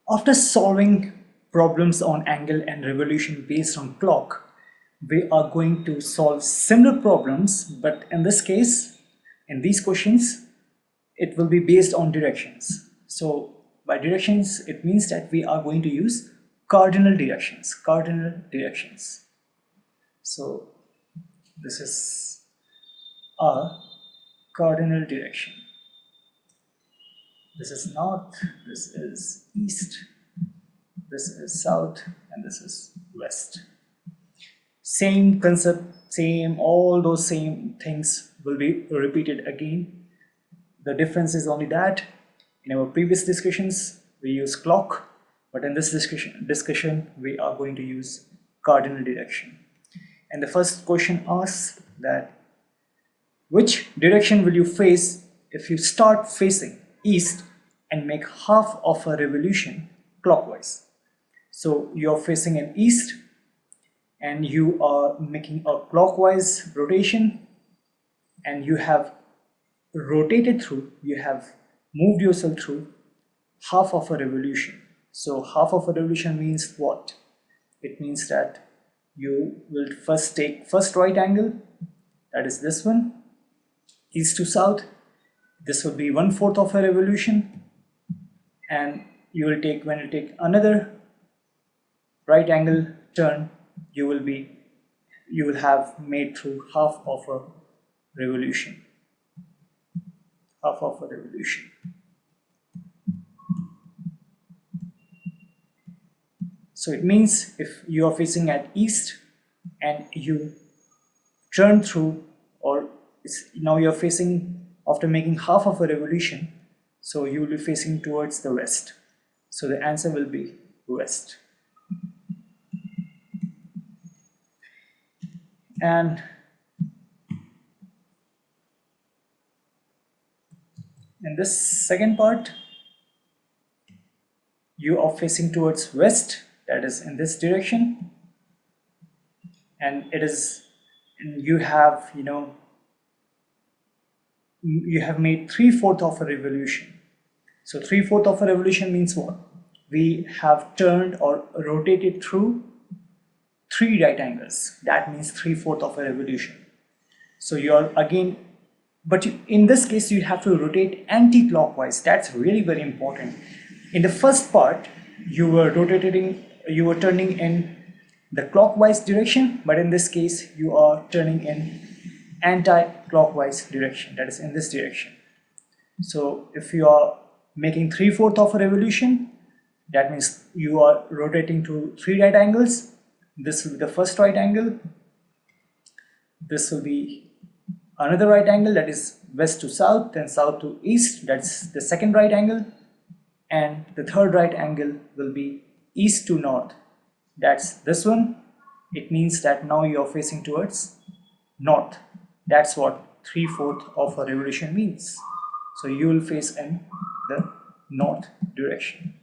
After solving problems on angle and revolution based on clock, we are going to solve similar problems, but in this case, in these questions, it will be based on directions. So by directions, it means that we are going to use cardinal directions, cardinal directions. So this is our cardinal direction. This is north, this is east, this is south, and this is west. Same concept, same, all those same things will be repeated again. The difference is only that in our previous discussions we use clock, but in this discussion we are going to use cardinal direction. And the first question asks that which direction will you face if you start facing east and make half of a revolution clockwise? So you're facing an east and you are making a clockwise rotation, and you have rotated through, you have moved yourself through half of a revolution. So half of a revolution means what? It means that you will first take first right angle, that is this one, east to south. This will be 1/4 of a revolution, and you will take, when you take another right angle turn, you will have made through half of a revolution, half of a revolution. So it means if you are facing at east and you turn through, or now you are facing after making half of a revolution, so you will be facing towards the west. So the answer will be west. And in this second part, you are facing towards west, that is in this direction, and it is, and you have, you have made 3/4 of a revolution. So 3/4 of a revolution means what? We have turned or rotated through 3 right angles. That means 3/4 of a revolution. So you're again, but in this case you have to rotate anti-clockwise. That's really very important. In the first part, you were rotating, you were turning in the clockwise direction, but in this case you are turning in anti-clockwise direction, that is in this direction. So if you are making 3/4 of a revolution, that means you are rotating to 3 right angles. This will be the first right angle, this will be another right angle, that is west to south, then south to east, that's the second right angle, and the third right angle will be east to north, that's this one. It means that now you are facing towards north. That's what 3/4 of a revolution means. So you will face in the north direction.